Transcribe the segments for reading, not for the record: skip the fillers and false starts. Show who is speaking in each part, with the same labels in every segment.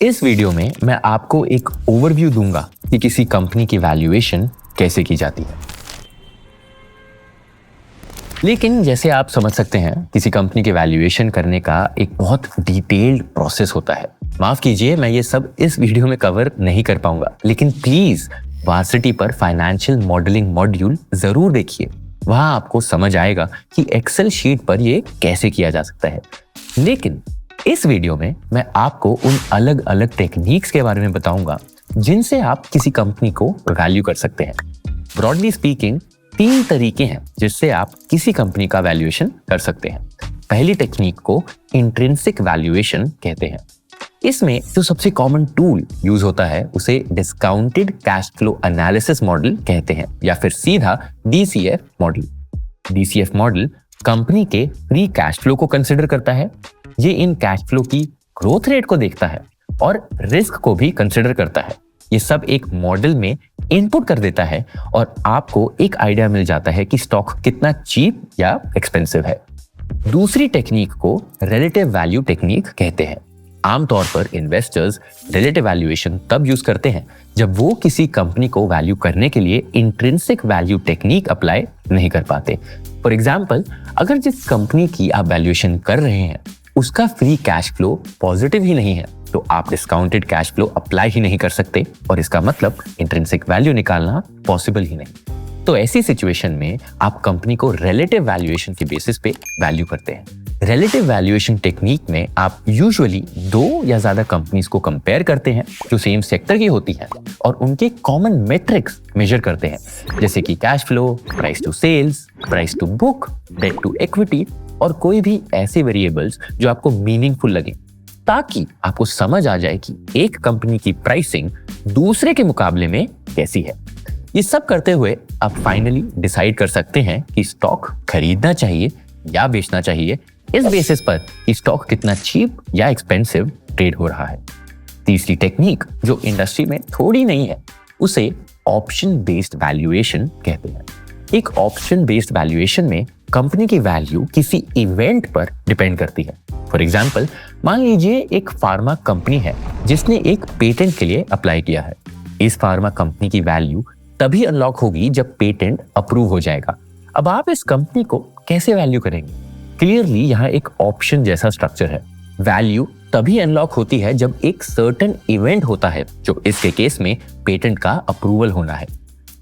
Speaker 1: इस वीडियो में मैं आपको एक ओवरव्यू दूंगा कि किसी कंपनी की वैल्यूएशन कैसे की जाती है। लेकिन जैसे आप समझ सकते हैं, किसी कंपनी की वैल्यूएशन करने का एक बहुत डिटेल्ड प्रोसेस होता है। माफ कीजिए, मैं ये सब इस वीडियो में कवर नहीं कर पाऊंगा, लेकिन प्लीज वार्सिटी पर फाइनेंशियल मॉडलिंग मॉड्यूल जरूर देखिए। वहां आपको समझ आएगा कि एक्सेल शीट पर ये कैसे किया जा सकता है। लेकिन इस वीडियो में मैं आपको उन अलग अलग टेक्निक्स के बारे में बताऊंगा जिनसे आप किसी कंपनी को वैल्यू कर सकते हैं। ब्रॉडली स्पीकिंग 3 तरीके हैं जिससे आप किसी कंपनी का वैल्यूएशन कर सकते हैं। पहली टेक्निक को इंट्रिंसिक वैल्यूएशन कहते हैं। इसमें जो सबसे कॉमन टूल यूज होता है उसे discounted cash flow analysis model कहते हैं, या फिर सीधा DCF model. DCF model company के फ्री कैश फ्लो को कंसिडर करता है। ये इन कैश फ्लो की ग्रोथ रेट को देखता है और रिस्क को भी कंसिडर करता है। ये सब एक मॉडल में इनपुट कर देता है और आपको एक आइडिया मिल जाता है कि स्टॉक कितना चीप या एक्सपेंसिव है। दूसरी टेक्निक को रिलेटिव वैल्यू टेक्निक कहते हैं। आमतौर पर इन्वेस्टर्स रिलेटिव वैल्यूएशन तब यूज करते हैं जब वो किसी कंपनी को वैल्यू करने के लिए इंट्रिंसिक वैल्यू टेक्निक अप्लाई नहीं कर पाते। फॉर एग्जाम्पल, अगर जिस कंपनी की आप वैल्यूएशन कर रहे हैं उसका फ्री कैश फ्लो पॉजिटिव ही नहीं है, तो आप डिस्काउंटेड कैश फ्लो अप्लाई ही नहीं कर सकते और इसका मतलब इंट्रिंसिक वैल्यू निकालना पॉसिबल ही नहीं। तो ऐसी सिचुएशन में आप कंपनी को रिलेटिव वैल्यूएशन के बेसिस पे वैल्यू करते हैं। रिलेटिव वैल्यूएशन टेक्निक में आप यूजुअली 2 या ज्यादा कंपनीज को कंपेयर करते हैं जो सेम सेक्टर की होती हैं और उनके कॉमन मेट्रिक्स मेजर करते हैं, जैसे कि cash flow, price to sales, price to book, debt to equity और कोई भी ऐसे वेरिएबल्स जो आपको मीनिंगफुल लगे, ताकि आपको समझ आ जाए कि एक कंपनी की प्राइसिंग दूसरे के मुकाबले में कैसी है। ये सब करते हुए आप फाइनली डिसाइड कर सकते हैं कि स्टॉक खरीदना चाहिए या बेचना चाहिए, इस बेसिस पर कि स्टॉक कितना चीप या एक्सपेंसिव ट्रेड हो रहा है। तीसरी टेक्निक जो इंडस्ट्री में थोड़ी नहीं है, उसे ऑप्शन बेस्ड वैल्यूएशन कहते हैं। एक ऑप्शन बेस्ड वैल्यूएशन में कंपनी की वैल्यू किसी इवेंट पर डिपेंड करती है। फॉर एग्जाम्पल, मान लीजिए एक फार्मा कंपनी है जिसने एक पेटेंट के लिए अप्लाई किया है। इस फार्मा कंपनी की वैल्यू तभी अनलॉक होगी जब पेटेंट अप्रूव हो जाएगा। अब आप इस कंपनी को कैसे वैल्यू करेंगे? क्लियरली यहाँ एक ऑप्शन जैसा स्ट्रक्चर है। वैल्यू तभी अनलॉक होती है जब एक सर्टेन इवेंट होता है, जो इसके केस में पेटेंट का अप्रूवल होना है।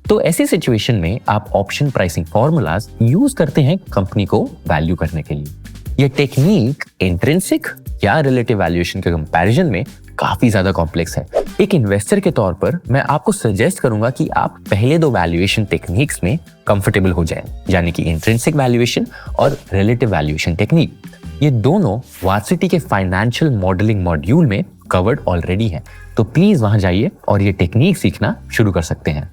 Speaker 1: तो ऐसी सिचुएशन में आप ऑप्शन प्राइसिंग फॉर्मूलाज यूज करते हैं कंपनी को वैल्यू करने के लिए। यह टेक्निक इंट्रिंसिक या रिलेटिव वैल्यूएशन के कंपैरिजन में काफी ज्यादा कॉम्प्लेक्स है। एक इन्वेस्टर के तौर पर मैं आपको सजेस्ट करूंगा कि आप पहले 2 वैल्यूएशन टेक्निक्स में कंफर्टेबल हो जाएं, यानी कि इंट्रिंसिक वैल्यूएशन और रिलेटिव वैल्यूएशन टेक्निक। ये दोनों वार्सिटी के फाइनेंशियल मॉडलिंग मॉड्यूल में कवर्ड ऑलरेडी हैं, तो प्लीज वहां जाइए और ये टेक्निक सीखना शुरू कर सकते हैं।